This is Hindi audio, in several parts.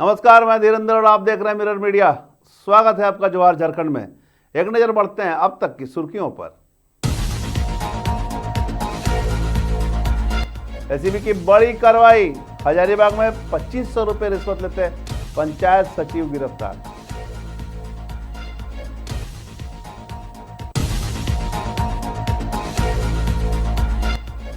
नमस्कार, मैं धीरेन्द्र और आप देख रहे हैं मिरर मीडिया। स्वागत है आपका जोहार झारखंड में। एक नजर बढ़ते हैं अब तक की सुर्खियों पर। एसीबी की बड़ी कार्रवाई, हजारीबाग में 2500 रुपए रिश्वत लेते पंचायत सचिव गिरफ्तार।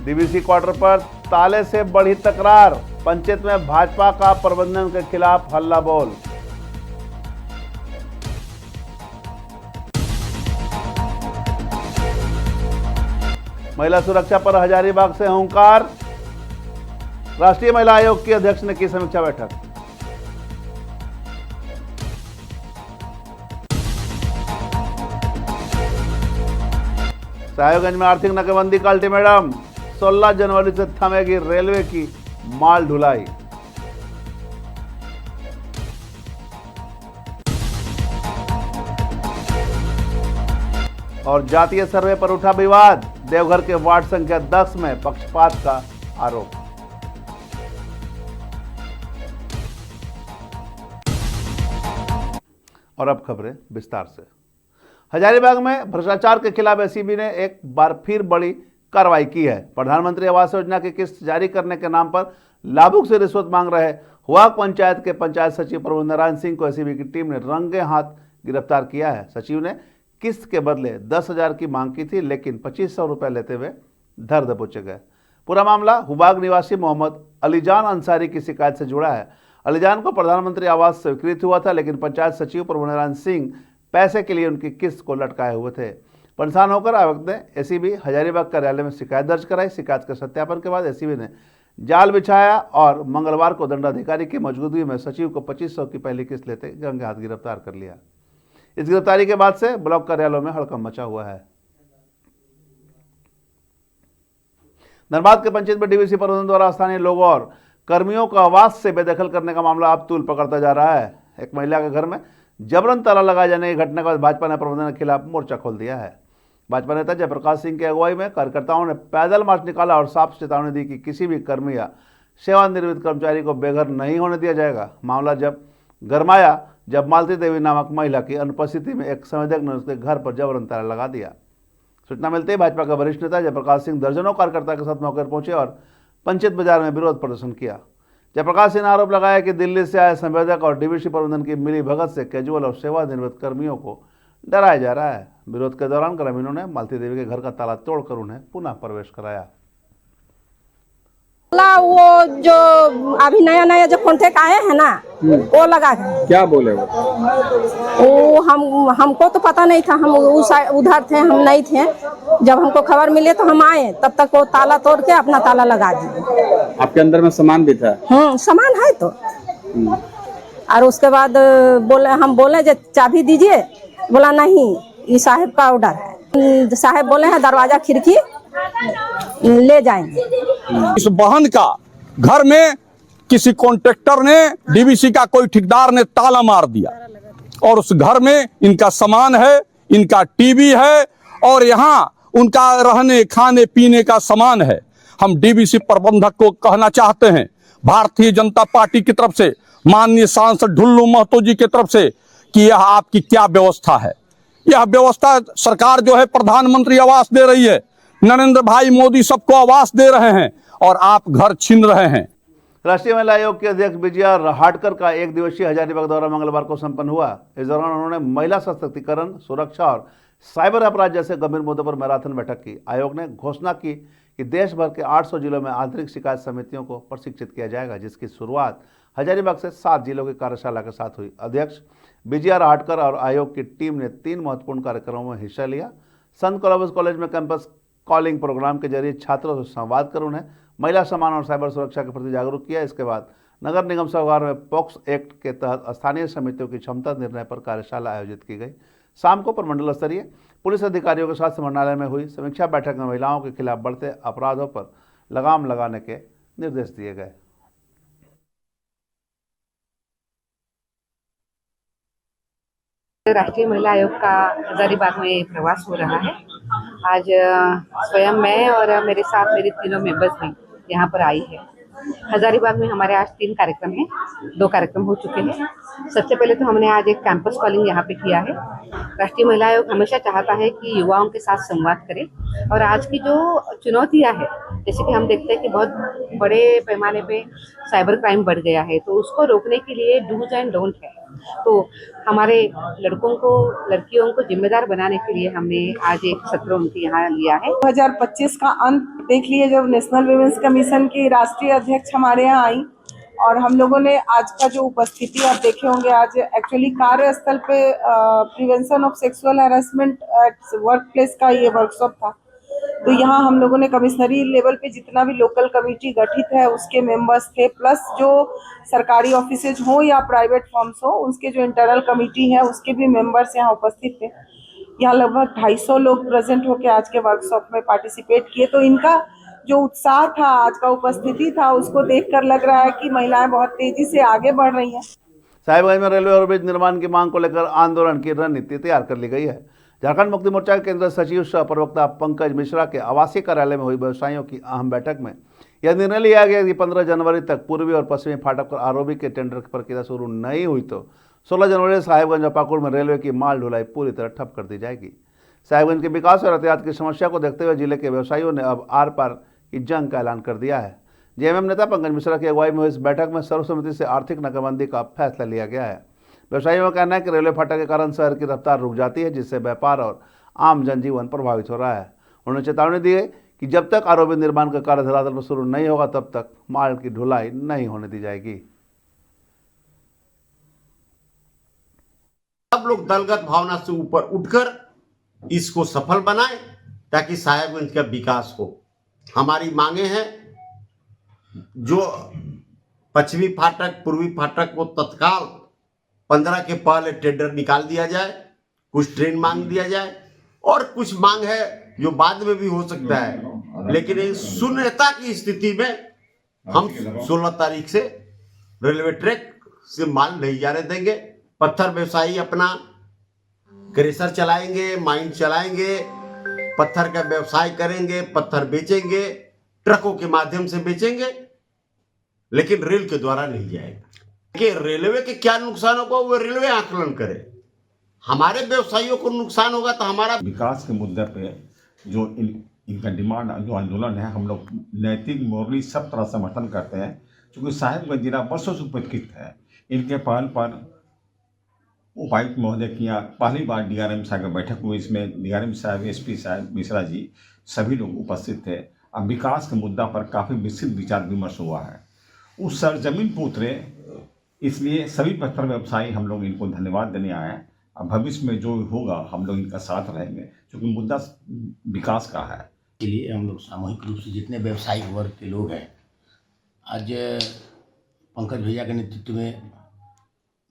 डीवीसी क्वार्टर पर ताले से बढ़ी तकरार, पंचायत में भाजपा का प्रबंधन के खिलाफ हल्ला बोल। महिला सुरक्षा पर हजारीबाग से हुंकार, राष्ट्रीय महिला आयोग की अध्यक्ष ने की समीक्षा बैठक। साहेबगंज में आर्थिक नाकेबंदी का अल्टीमेटम, 16 जनवरी से थमेगी रेलवे की माल ढुलाई। और जातीय सर्वे पर उठा विवाद, देवघर के वार्ड संख्या 10 में पक्षपात का आरोप। और अब खबरें विस्तार से। हजारीबाग में भ्रष्टाचार के खिलाफ एसीबी ने एक बार फिर बड़ी कार्रवाई की है। प्रधानमंत्री आवास योजना की किस्त जारी करने के नाम पर लाभुक से रिश्वत मांग रहे हुआक पंचायत के पंचायत सचिव प्रभु नारायण सिंह को एसीबी की टीम ने रंगे हाथ गिरफ्तार किया है। सचिव ने किस्त के बदले 10,000 की मांग की थी, लेकिन 2500 रुपए लेते हुए धर दबोचे गए। पूरा मामला हुबाग निवासी मोहम्मद अलीजान अंसारी की शिकायत से जुड़ा है। अलीजान को प्रधानमंत्री आवास स्वीकृत हुआ था, लेकिन पंचायत सचिव प्रभु नारायण सिंह पैसे के लिए उनकी किस्त को लटकाए हुए थे। परेशान होकर आयुक्त ने एसीबी हजारीबाग कार्यालय में शिकायत दर्ज कराई। शिकायत के सत्यापन के बाद एसीबी ने जाल बिछाया और मंगलवार को दंडाधिकारी की मौजूदगी में सचिव को 2500 की पहली किस्त लेते रंगे हाथ गिरफ्तार कर लिया। इस गिरफ्तारी के बाद से ब्लॉक कार्यालयों में हड़कंप मचा हुआ है। धनबाद के पंचायत में डीवीसी प्रबंधन द्वारा स्थानीय लोगों और कर्मियों को आवास से बेदखल करने का मामला अब तूल पकड़ता जा रहा है। एक महिला के घर में जबरन ताला लगाए जाने की घटना के बाद भाजपा ने प्रबंधन के खिलाफ मोर्चा खोल दिया है। भाजपा नेता जयप्रकाश सिंह की अगुवाई में कार्यकर्ताओं ने पैदल मार्च निकाला और साफ चेतावनी दी कि किसी भी कर्मी या सेवानिवृत्त कर्मचारी को बेघर नहीं होने दिया जाएगा। मामला जब गरमाया जब मालती देवी नामक महिला की अनुपस्थिति में एक संवेदक ने उसके घर पर जबरन ताला लगा दिया। सूचना मिलते ही भाजपा के वरिष्ठ नेता जयप्रकाश सिंह दर्जनों कार्यकर्ता के साथ मौके पर पहुंचे और पंचायत बाजार में विरोध प्रदर्शन किया। जयप्रकाश सिंह ने आरोप लगाया कि दिल्ली से आए संवेदक और डीवीसी प्रबंधन की मिली भगत से कैजुअल और सेवानिवृत्त कर्मियों को डराया जा रहा है। विरोध के दौरान ग्रामीणों ने मालती देवी के घर का ताला तोड़कर उन्हें पुनः प्रवेश कराया। वो जो अभी नया नया जो कॉन्ट्रैक्ट आए हैं ना, वो लगा के क्या बोले वो हमको तो पता नहीं था। हम उधर थे, हम नहीं थे। जब हमको खबर मिले तो हम आए, तब तक वो ताला तोड़ के अपना ताला लगा दिए। आपके अंदर में सामान भी था? सामान है तो। और उसके बाद हम बोले जो चाबी दीजिए, बोला नहीं, ये साहब का ऑर्डर है। साहब बोले हैं दरवाजा खिड़की ले जाएंगे। इस बहन का घर में किसी कॉन्ट्रैक्टर ने, डीवीसी का कोई ठेकेदार ने ताला मार दिया और उस घर में इनका सामान है, इनका टीवी है और यहाँ उनका रहने खाने पीने का सामान है। हम डीवीसी प्रबंधक को कहना चाहते हैं, भारतीय जनता पार्टी की तरफ से, माननीय सांसद ढुल्लू महतो जी की तरफ से, कि यह आपकी क्या व्यवस्था है। यह व्यवस्था सरकार जो है प्रधानमंत्री आवास दे रही है, नरेंद्र भाई मोदी सबको आवास दे रहे हैं और आप घर छीन रहे हैं। राष्ट्रीय महिला आयोग के अध्यक्ष विजया रहाटकर का एक दिवसीय हजारीबाग दौरा मंगलवार को संपन्न हुआ। इस दौरान उन्होंने महिला सशक्तिकरण, सुरक्षा और साइबर अपराध जैसे गंभीर मुद्दों पर मैराथन बैठक की। आयोग ने घोषणा की कि देश भर के 800 जिलों में आंतरिक शिकायत समितियों को प्रशिक्षित किया जाएगा, जिसकी शुरुआत हजारीबाग से 7 जिलों की कार्यशाला के साथ हुई। अध्यक्ष विजया रहाटकर और आयोग की टीम ने 3 महत्वपूर्ण कार्यक्रमों में हिस्सा लिया। संत कोलंबस कॉलेज में कैंपस कॉलिंग प्रोग्राम के जरिए छात्रों से संवाद कर उन्हें महिला सम्मान और साइबर सुरक्षा के प्रति जागरूक किया। इसके बाद नगर निगम सभागार में पॉक्स एक्ट के तहत स्थानीय समितियों की क्षमता निर्णय पर कार्यशाला आयोजित की गई। शाम को प्रमंडल स्तरीय पुलिस अधिकारियों के साथ मंत्रालय में हुई समीक्षा बैठक में महिलाओं के खिलाफ बढ़ते अपराधों पर लगाम लगाने के निर्देश दिए गए। राष्ट्रीय महिला आयोग का हजारीबाग में प्रवास हो रहा है। आज स्वयं मैं और मेरे साथ मेरे तीनों मेंबर्स भी यहाँ पर आई है। हजारीबाग में हमारे आज 3 कार्यक्रम हैं, 2 कार्यक्रम हो चुके हैं। सबसे पहले तो हमने आज एक कैंपस कॉलिंग यहाँ पे किया है। राष्ट्रीय महिला आयोग हमेशा चाहता है कि युवाओं के साथ संवाद करे, और आज की जो चुनौतियाँ है, जैसे कि हम देखते हैं कि बहुत बड़े पैमाने पे साइबर क्राइम बढ़ गया है, तो उसको रोकने के लिए डूज एंड डोंट है। तो हमारे लड़कों को, लड़कियों को जिम्मेदार बनाने के लिए हमने आज एक सत्र उनके यहाँ लिया है। 2025 का अंत देख लिए जब नेशनल विमेंस कमीशन की राष्ट्रीय अध्यक्ष हमारे यहाँ आई, और हम लोगों ने आज का जो उपस्थिति आप देखे होंगे, आज एक्चुअली कार्यस्थल पे prevention of sexual harassment at work place का ये वर्कशॉप था। तो यहाँ हम लोगों ने कमिश्नरी लेवल पे जितना भी लोकल कमेटी गठित है उसके मेंबर्स थे, प्लस जो सरकारी ऑफिसेज हो या प्राइवेट फर्म्स हो उसके जो इंटरनल कमेटी है उसके भी मेंबर्स यहाँ उपस्थित थे। यहाँ लगभग 250 लोग प्रेजेंट होकर आज के वर्कशॉप में पार्टिसिपेट किए। तो इनका जो उत्साह था, आज का उपस्थिति था, उसको देखकर लग रहा है कि महिलाएं बहुत तेजी से आगे बढ़ रही हैं। साहिबगंज में रेलवे ओवरब्रिज निर्माण की मांग को लेकर आंदोलन की रणनीति तैयार कर ली गई है। झारखंड मुक्ति मोर्चा के केंद्रीय सचिव सह प्रवक्ता पंकज मिश्रा के आवासीय कार्यालय में हुई व्यवसायियों की अहम बैठक में यह निर्णय लिया गया कि 15 जनवरी तक पूर्वी और पश्चिमी फाटक पर आरओबी के टेंडर की प्रक्रिया शुरू नहीं हुई तो 16 जनवरी से साहिबगंज और पाकुड़ में रेलवे की माल ढुलाई पूरी तरह ठप कर दी जाएगी। साहिबगंज के विकास और यातायात की समस्या को देखते हुए जिले के व्यवसायियों ने अब आर पार की जंग का ऐलान कर दिया है। जेएमएम नेता पंकज मिश्रा की अगुवाई में हुई इस बैठक में सर्वसम्मति से आर्थिक नाकाबंदी का फैसला लिया गया है। व्यवसायियों का कहना है कि रेलवे फाटक के कारण शहर की रफ्तार रुक जाती है, जिससे व्यापार और आम जनजीवन प्रभावित हो रहा है। उन्होंने चेतावनी दी है कि जब तक आरओबी निर्माण का कार्य धरातल पर शुरू नहीं होगा तब तक माल की ढुलाई नहीं होने दी जाएगी। सब लोग दलगत भावना से ऊपर उठकर इसको सफल बनाएं ताकि साहिबगंज का विकास हो। हमारी मांगे हैं, जो पश्चिमी फाटक पूर्वी फाटक को तत्काल 15 के पहले टेंडर निकाल दिया जाए, कुछ ट्रेन मांग दिया जाए, और कुछ मांग है जो बाद में भी हो सकता है, लेकिन इस शून्यता की स्थिति में हम 16 तारीख से रेलवे ट्रैक से माल नहीं जाने देंगे। पत्थर व्यवसायी अपना क्रेशर चलाएंगे, माइन चलाएंगे, पत्थर का व्यवसाय करेंगे, पत्थर बेचेंगे, ट्रकों के माध्यम से बेचेंगे, लेकिन रेल के द्वारा नहीं जाएगा। कि रेलवे के क्या नुकसान होगा वो रेलवे आकलन करे। हमारे व्यवसायियों को नुकसान होगा तो हमारा विकास के मुद्दे पे जो इनका डिमांड, जो आंदोलन है, हम लोग नैतिक मोरली सब तरह समर्थन करते हैं। क्योंकि साहिबगंज जिला वर्षों से उपकृत है। इनके पहल पर उपायुक्त महोदय की पहली बार डीआरएम साहब की बैठक हुई। इसमें डीआरएम साहब, एसपी साहब, मिश्रा जी, सभी लोग उपस्थित थे। अब विकास के मुद्दा पर काफ़ी विस्तृत विचार विमर्श हुआ है। उस सरजमीन पर उतरे, इसलिए सभी पत्थर व्यवसायी हम लोग इनको धन्यवाद देने आए हैं। अब भविष्य में जो होगा हम लोग इनका साथ रहेंगे, क्योंकि मुद्दा विकास का है। के लिए हम लोग सामूहिक रूप से जितने व्यवसायिक वर्ग के लोग हैं, आज पंकज भैया के नेतृत्व में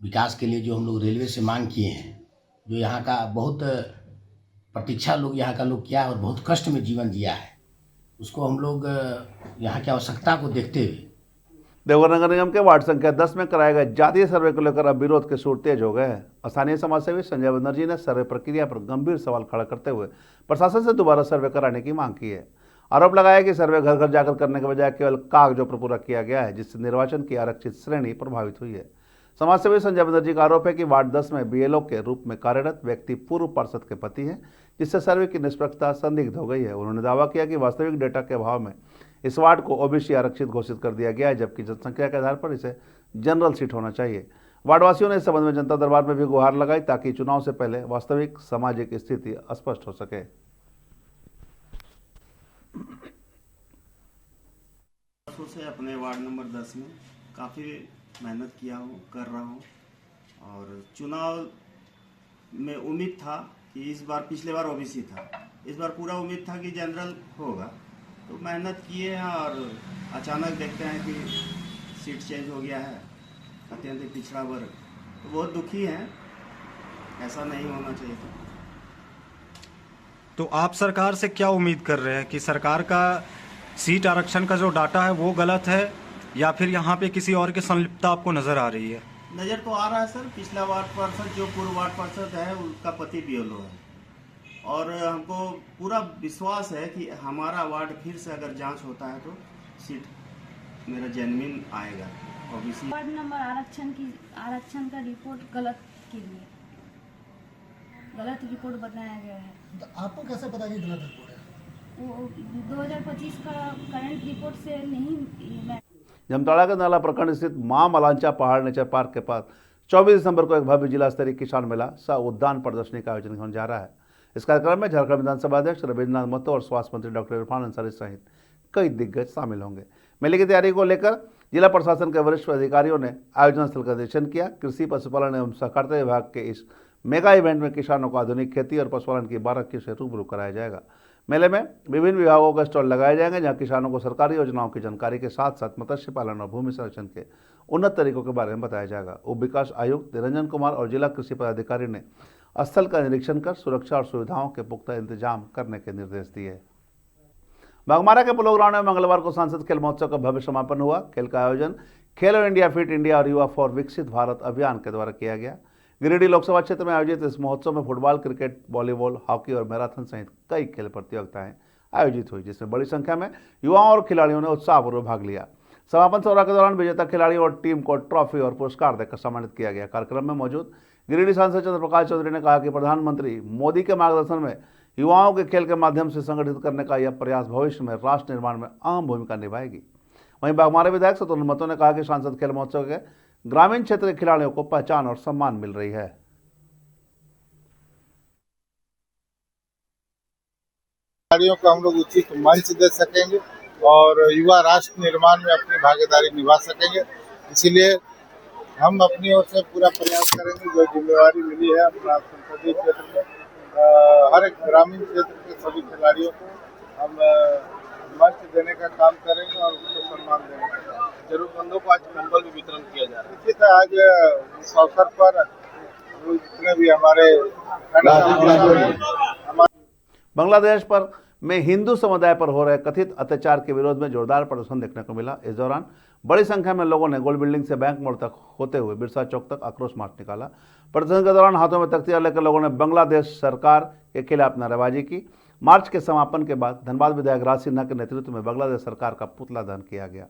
विकास के लिए जो हम लोग रेलवे से मांग किए हैं, जो यहाँ का बहुत प्रतीक्षा लोग यहाँ का लोग किया और बहुत कष्ट में जीवन जिया है, उसको हम लोग यहाँ की आवश्यकता को देखते हुए देवघर नगर निगम के वार्ड संख्या 10 में कराए गए जातीय सर्वे को लेकर अब विरोध के सुर तेज हो गए हैं। स्थानीय समाजसेवी संजय बनर्जी ने सर्वे प्रक्रिया पर गंभीर सवाल खड़ा करते हुए प्रशासन से दोबारा सर्वे कराने की मांग की है। आरोप लगाया कि सर्वे घर घर जाकर करने के बजाय केवल कागजों पर पूरा किया गया है, जिससे निर्वाचन की आरक्षित श्रेणी प्रभावित हुई है। समाजसेवी संजय बनर्जी का आरोप है कि वार्ड 10 में बीएलओ के रूप में कार्यरत व्यक्ति पूर्व पार्षद के पति हैं, जिससे सर्वे की निष्पक्षता संदिग्ध हो गई है। उन्होंने दावा किया कि वास्तविक डेटा के अभाव में इस वार्ड को ओबीसी आरक्षित घोषित कर दिया गया है, जबकि जनसंख्या के आधार पर इसे जनरल सीट होना चाहिए। वार्डवासियों ने इस संबंध में जनता दरबार में भी गुहार लगाई ताकि चुनाव से पहले वास्तविक सामाजिक स्थिति स्पष्ट हो सके। से अपने वार्ड नंबर 10 में काफ़ी मेहनत किया हूँ, कर रहा हूँ, और चुनाव में उम्मीद था कि इस बार, पिछले बार ओबीसी था, इस बार पूरा उम्मीद था कि जनरल होगा। तो मेहनत किए हैं और अचानक देखते हैं कि सीट चेंज हो गया है, अत्यंत पिछड़ा वर्ग, तो बहुत दुखी हैं। ऐसा नहीं होना चाहिए था। तो आप सरकार से क्या उम्मीद कर रहे हैं कि सरकार का सीट आरक्षण का जो डाटा है वो गलत है, या फिर यहाँ पे किसी और की संलिप्तता आपको नज़र आ रही है? नज़र तो आ रहा है सर, पिछला वार्ड पार्षद जो पूर्व वार्ड पार्षद है उसका पति बीएलओ है, और हमको पूरा विश्वास है कि हमारा वार्ड फिर से अगर जांच होता है तो सीट मेरा जेन्युइन आएगा ओबीसी। वार्ड नंबर आरक्षण का रिपोर्ट गलत के लिए गलत रिपोर्ट बनाया गया है। तो आपको कैसे पता कि गलत रिपोर्ट है? वो 2025 का करंट रिपोर्ट से नहीं मैं जामताड़ा के नाला प्रखंड स्थित मां मलांचा पहाड़ नेचर पार्क के पास 24 दिसंबर को एक भव्य जिला स्तरीय किसान मेला सह उद्यान प्रदर्शनी का आयोजन होने जा रहा है। इस कार्यक्रम में झारखंड विधानसभा अध्यक्ष रविन्द्रनाथ महतो और स्वास्थ्य मंत्री डॉक्टर इरफान अंसारी सहित कई दिग्गज शामिल होंगे। मेले की तैयारी को लेकर जिला प्रशासन के वरिष्ठ अधिकारियों ने आयोजन स्थल का निरीक्षण किया। कृषि पशुपालन एवं सहकारिता विभाग के इस मेगा इवेंट में किसानों को आधुनिक खेती और पशुपालन की बारीकी से रूबरू कराया जाएगा। मेले में विभिन्न विभागों के स्टॉल लगाए जाएंगे, जहां किसानों को सरकारी योजनाओं की जानकारी के साथ साथ मत्स्य पालन और भूमि संरक्षण के उन्नत तरीकों के बारे में बताया जाएगा। उप विकास आयुक्त निरंजन कुमार और जिला कृषि पदाधिकारी ने स्थल का निरीक्षण कर सुरक्षा और सुविधाओं के पुख्ता इंतजाम करने के निर्देश दिए। बाघमारा के पोलो ग्राउंड में मंगलवार को सांसद खेल महोत्सव का भव्य समापन हुआ। खेल का आयोजन खेलो इंडिया, फिट इंडिया और युवा फॉर विकसित भारत अभियान के द्वारा किया गया। गिरिडीह लोकसभा क्षेत्र में आयोजित इस महोत्सव में फुटबॉल, क्रिकेट, वॉलीबॉल, हॉकी और मैराथन सहित कई खेल प्रतियोगिताएं आयोजित हुई, जिसमें बड़ी संख्या में युवाओं और खिलाड़ियों ने उत्साहपूर्वक भाग लिया। समापन समारोह के दौरान विजेता खिलाड़ियों और टीम को ट्रॉफी और पुरस्कार देकर सम्मानित किया गया। कार्यक्रम में मौजूद गिरिडीह सांसद चंद्रप्रकाश चौधरी ने कहा कि प्रधानमंत्री मोदी के मार्गदर्शन में युवाओं के खेल के माध्यम से संगठित करने का यह प्रयास भविष्य में राष्ट्र निर्माण में अहम भूमिका निभाएगी। वहीं बाघमारा विधायक सतुल महतो ने कहा कि सांसद खेल महोत्सव के ग्रामीण क्षेत्र के खिलाड़ियों को पहचान और सम्मान मिल रही है। खिलाड़ियों को हम लोग उचित मंच दे सकेंगे और युवा राष्ट्र निर्माण में अपनी भागीदारी निभा सकेंगे। इसीलिए हम अपनी ओर से पूरा प्रयास करेंगे। जो जिम्मेवारी मिली है अपना संसदीय क्षेत्र में हर एक ग्रामीण क्षेत्र के सभी खिलाड़ियों को हम मंच देने का काम करेंगे और उनको सम्मान देने का काम। जरूरतमंदों को आज कंबल भी वितरण किया जा रहा है। इसी तरह आज इस अवसर पर जितने भी हमारे बांग्लादेश पर में हिंदू समुदाय पर हो रहे कथित अत्याचार के विरोध में जोरदार प्रदर्शन देखने को मिला। इस दौरान बड़ी संख्या में लोगों ने गोल्ड बिल्डिंग से बैंक मोड़ तक होते हुए बिरसा चौक तक आक्रोश मार्च निकाला। प्रदर्शन के दौरान हाथों में तख्तियां लेकर लोगों ने बांग्लादेश सरकार के खिलाफ नारेबाजी की। मार्च के समापन के बाद धनबाद विधायक राज सिन्हा के नेतृत्व में बांग्लादेश सरकार का पुतला दहन किया गया।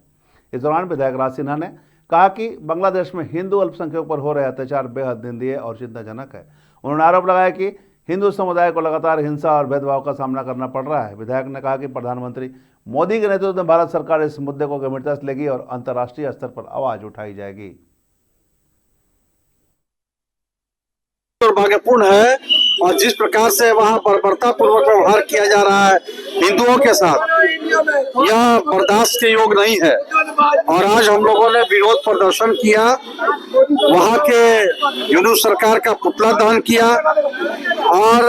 इस दौरान विधायक राज सिन्हा ने कहा कि बांग्लादेश में हिंदू अल्पसंख्यकों पर हो रहे अत्याचार बेहद निंदनीय और चिंताजनक है। उन्होंने आरोप लगाया कि हिंदू समुदाय को लगातार हिंसा और भेदभाव का सामना करना पड़ रहा है। विधायक ने कहा कि प्रधानमंत्री मोदी के नेतृत्व में भारत सरकार इस मुद्दे को गंभीरता से लेगी और अंतर्राष्ट्रीय स्तर पर आवाज उठाई जाएगी। दुर्भाग्यपूर्ण है और जिस प्रकार से वहाँ बर्बरता पूर्वक व्यवहार किया जा रहा है हिंदुओं के साथ, यह बर्दाश्त के योग नहीं है। और आज हम लोगों ने विरोध प्रदर्शन किया, वहाँ के हिंदू सरकार का पुतला दहन किया और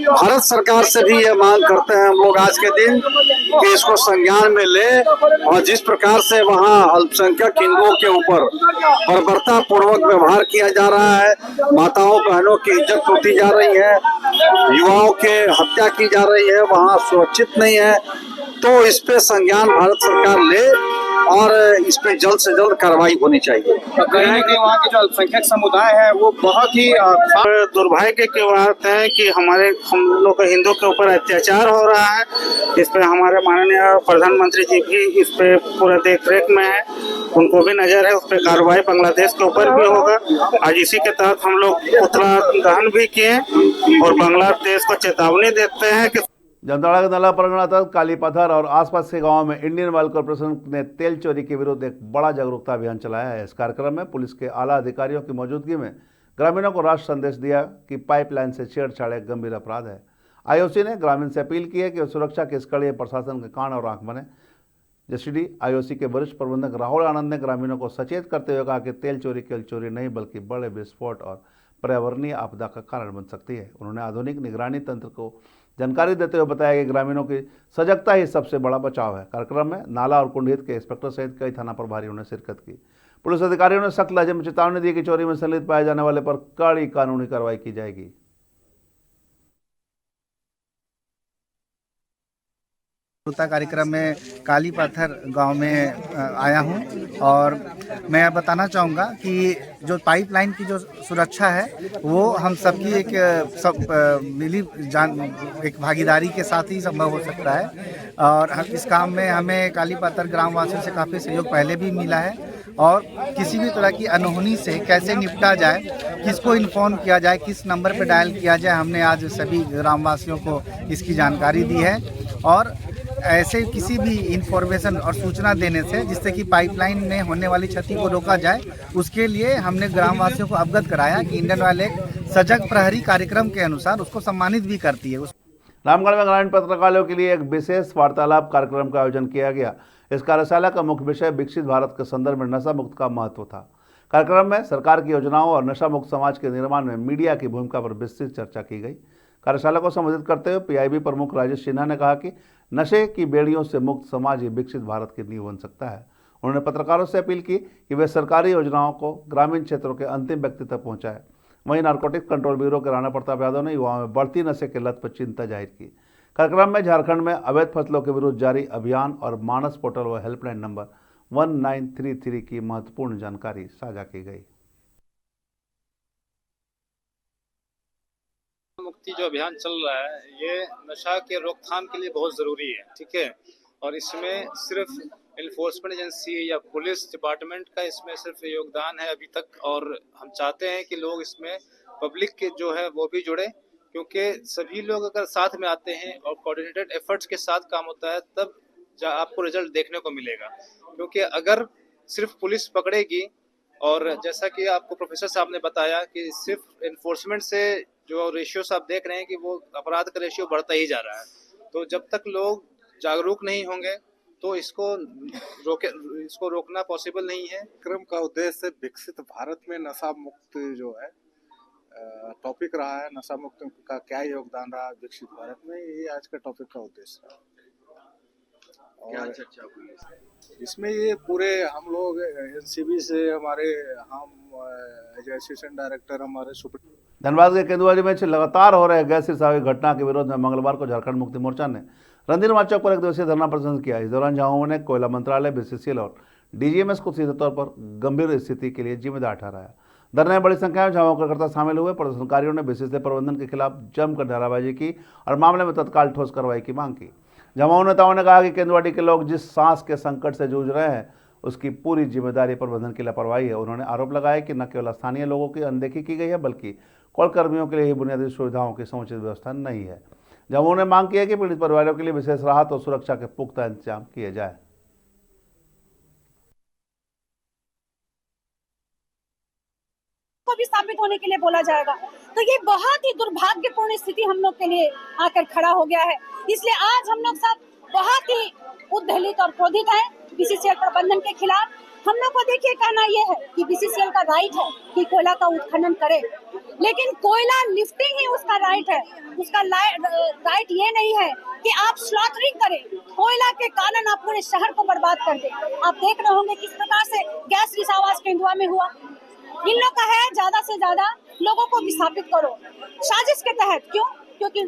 भारत सरकार से भी ये मांग करते हैं हम लोग आज के दिन कि इसको संज्ञान में ले और जिस प्रकार से वहाँ अल्पसंख्यक हिंदुओं के ऊपर बर्बरता पूर्वक व्यवहार किया जा रहा है, माताओं बहनों की इज्जत लूटी जा रही है, युवाओं के हत्या की जा रही है, वहाँ सुरक्षित नहीं है, तो इस पे संज्ञान भारत सरकार ले और इस पे जल्द से जल्द कार्रवाई होनी चाहिए। कहीं ना कहीं वहाँ के जो अल्पसंख्यक समुदाय है वो बहुत ही दुर्भाग्य की बात है कि हम लोग के हिंदुओं के ऊपर अत्याचार हो रहा है। इस पे हमारे माननीय प्रधानमंत्री जी भी इस पे पूरा देख रेख में है, उनको भी नजर है, उस पर कार्रवाई बांग्लादेश के ऊपर भी होगा। आज इसी के तहत हम लोग पुतला दहन भी किए और बांग्लादेश को चेतावनी देते हैं कि जामताड़ा के नला परगना तक कालीपत्थर और आसपास के गांवों में इंडियन ऑयल कॉर्पोरेशन ने तेल चोरी के विरुद्ध एक बड़ा जागरूकता अभियान चलाया है। इस कार्यक्रम में पुलिस के आला अधिकारियों की मौजूदगी में ग्रामीणों को राष्ट्र संदेश दिया कि पाइपलाइन से छेड़छाड़ एक गंभीर अपराध है। आईओसी ने ग्रामीण से अपील की है कि सुरक्षा के इस कड़ी प्रशासन के कान और आंख बने। जसीडी आईओसी के वरिष्ठ प्रबंधक राहुल आनंद ने ग्रामीणों को सचेत करते हुए कहा कि तेल चोरी केवल चोरी नहीं बल्कि बड़े विस्फोट और पर्यावरणीय आपदा का कारण बन सकती है। उन्होंने आधुनिक निगरानी तंत्र को जानकारी देते हुए बताया कि ग्रामीणों की सजगता ही सबसे बड़ा बचाव है। कार्यक्रम में नाला और कुंडहित के इंस्पेक्टर सहित कई थाना प्रभारियों ने शिरकत की। पुलिस अधिकारियों ने सख्त लहजे में चेतावनी दी कि चोरी में संलिप्त पाए जाने वाले पर कड़ी कानूनी कार्रवाई की जाएगी। कार्यक्रम में कालीपत्थर गांव में आया हूं और मैं बताना चाहूँगा कि जो पाइपलाइन की जो सुरक्षा है वो हम सबकी एक भागीदारी के साथ ही संभव हो सकता है। और इस काम में हमें कालीपातर ग्राम वासियों से काफ़ी सहयोग पहले भी मिला है और किसी भी तरह की अनहोनी से कैसे निपटा जाए, किसको इन्फॉर्म किया जाए, किस नंबर पर डायल किया जाए, हमने आज सभी ग्रामवासियों को इसकी जानकारी दी है। और ऐसे किसी भी इंफॉर्मेशन और सूचना देने से जिससे कि पाइपलाइन में होने वाली क्षति को रोका जाए, उसके लिए हमने ग्रामवासियों को अवगत कराया कि इंडियन ऑयल एक सजग प्रहरी कार्यक्रम के अनुसार उसको सम्मानित भी करती है। रामगढ़ में ग्रामीण पत्रकारों के लिए एक विशेष वार्तालाप कार्यक्रम का आयोजन किया गया। इस कार्यशाला का मुख्य विषय विकसित भारत के संदर्भ में नशा मुक्त का महत्व था। कार्यक्रम में सरकार की योजनाओं और नशा मुक्त समाज के निर्माण में मीडिया की भूमिका पर विस्तृत चर्चा की गई। कार्यशाला को संबोधित करते हुए पीआईबी प्रमुख राजेश सिन्हा ने कहा कि नशे की बेड़ियों से मुक्त समाज ही विकसित भारत की नींव बन सकता है। उन्होंने पत्रकारों से अपील की कि वे सरकारी योजनाओं को ग्रामीण क्षेत्रों के अंतिम व्यक्ति तक पहुंचाएं। वहीं नारकोटिक कंट्रोल ब्यूरो के राणा प्रताप यादव ने युवाओं में बढ़ती नशे के लत पर चिंता जाहिर की। कार्यक्रम में झारखंड में अवैध फसलों के विरुद्ध जारी अभियान और मानस पोर्टल व हेल्पलाइन नंबर 1933 की महत्वपूर्ण जानकारी साझा की गई। मुक्ति जो अभियान चल रहा है ये नशा के रोकथाम के लिए बहुत जरूरी है, ठीक है। और इसमें सिर्फ इन्फोर्समेंट एजेंसी या पुलिस डिपार्टमेंट का इसमें सिर्फ योगदान है अभी तक, और हम चाहते हैं कि लोग इसमें पब्लिक के जो है वो भी जुड़े, क्योंकि सभी लोग अगर साथ में आते हैं और कोऑर्डिनेटेड एफर्ट्स के साथ काम होता है तब आपको रिजल्ट देखने को मिलेगा। क्योंकि अगर सिर्फ पुलिस पकड़ेगी और जैसा कि आपको प्रोफेसर साहब ने बताया कि सिर्फ इन्फोर्समेंट से जो रेशियोस आप देख रहे हैं कि वो अपराध का रेशियो बढ़ता ही जा रहा है, तो जब तक लोग जागरूक नहीं होंगे तो इसको रोकना पॉसिबल नहीं है। कार्यक्रम का उद्देश्य विकसित भारत में नशा मुक्त जो है टॉपिक रहा है, नशा मुक्त का क्या योगदान रहा विकसित भारत में, ये आज का टॉपिक का उद्देश्य है। क्या चर्चा हुई इसमें? ये पूरे हम लोग एनसीबी से हमारे एज असिस्टेंट डायरेक्टर हमारे सुपर। धनबाद के केंदुआजी में लगातार हो रहे गैस रिसाव की घटना के विरोध में मंगलवार को झारखंड मुक्ति मोर्चा ने रणधीर मार्च चौक पर एक दिवसीय धरना प्रदर्शन किया। इस दौरान झामुमो ने कोयला मंत्रालय, बीसीसीएल और डीजीएमएस को सीधे तौर पर गंभीर स्थिति के लिए जिम्मेदार ठहराया। धरने में बड़ी संख्या में झामुमो कार्यकर्ता शामिल हुए। प्रदर्शनकारियों ने बीसीसीएल प्रबंधन के खिलाफ जमकर नाराबाजी की और मामले में तत्काल ठोस कार्रवाई की मांग की। झामुमो नेताओं ने कहा कि केंदुआडी के लोग जिस सांस के संकट से जूझ रहे हैं उसकी पूरी जिम्मेदारी प्रबंधन की लापरवाही है। उन्होंने आरोप लगाया कि न केवल स्थानीय लोगों की अनदेखी की गई है बल्कि कोल कर्मियों के लिए ही बुनियादी सुविधाओं की समुचित व्यवस्था नहीं है। झामुमो ने मांग की है कि पीड़ित परिवारों के लिए विशेष राहत और सुरक्षा के पुख्ता इंतजाम किए जाए। को भी स्थापित होने के लिए बोला जाएगा, तो ये बहुत ही दुर्भाग्यपूर्ण स्थिति हम लोग के लिए आकर खड़ा हो गया है। इसलिए आज हम लोग सब बहुत ही उद्वेलित और क्रोधित हैं बीसीसीएल प्रबंधन के खिलाफ। हम लोग को देखिए कहना ये है कि बीसीसीएल का राइट है कि कोयला का उत्खनन करे, लेकिन कोयला लिफ्टिंग ही उसका राइट है। उसका राइट ये नहीं है कि आप स्लॉटरिंग करें, कोयला के कारण आप पूरे शहर को बर्बाद कर दें। आप देख रहे होंगे किस प्रकार से गैस रिसाव आज केंदुआ में हुआ। इन लोग का है ज्यादा से ज्यादा लोगों को विस्थापित करो साजिश के तहत। क्यों? क्योंकि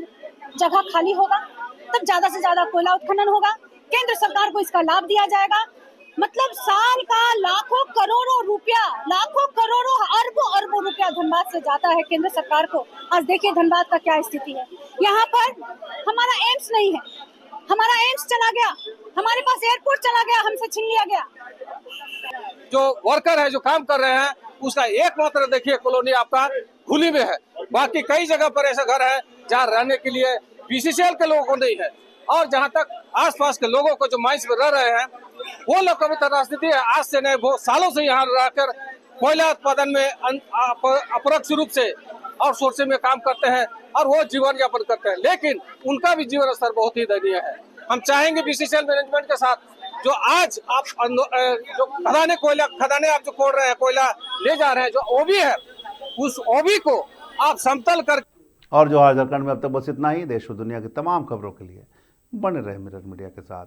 जगह खाली होगा तब ज्यादा से ज्यादा कोयला उत्खनन होगा, केंद्र सरकार को इसका लाभ दिया जाएगा। मतलब साल का लाखों करोड़ों रुपया, लाखों करोड़ों अरबों रुपया धनबाद से जाता है केंद्र सरकार को। आज देखिए धनबाद का क्या स्थिति है। यहाँ पर हमारा एम्स नहीं है, हमारा एम्स चला गया, हमारे पास एयरपोर्ट चला गया, हमसे छीन लिया गया। जो वर्कर है जो काम कर रहे हैं उसका एकमात्र देखिए कॉलोनी आपका खुली में है। बाकी कई जगह पर ऐसे घर है जहाँ रहने के लिए बीसीसीएल के लोगों को नहीं है, और जहाँ तक आसपास के लोगों को जो माइंस में रह रहे हैं वो लोग कभी तरह स्थिति है आज से नहीं, वो सालों से यहाँ रहकर कोयला उत्पादन में अपरोक्ष रूप से और सोर्सिंग में काम करते हैं और वो जीवन यापन करते हैं, लेकिन उनका भी जीवन स्तर बहुत ही दयनीय है। हम चाहेंगे बीसीसीएल मैनेजमेंट के साथ जो आज आप जो खदाने आप जो खोल रहे हैं, कोयला ले जा रहे हैं, जो ओबी है उस ओबी को आप समतल कर। और जो आज झारखंड में अब तक बस इतना ही। देश और दुनिया की तमाम खबरों के लिए बने रहे मिरर मीडिया के साथ।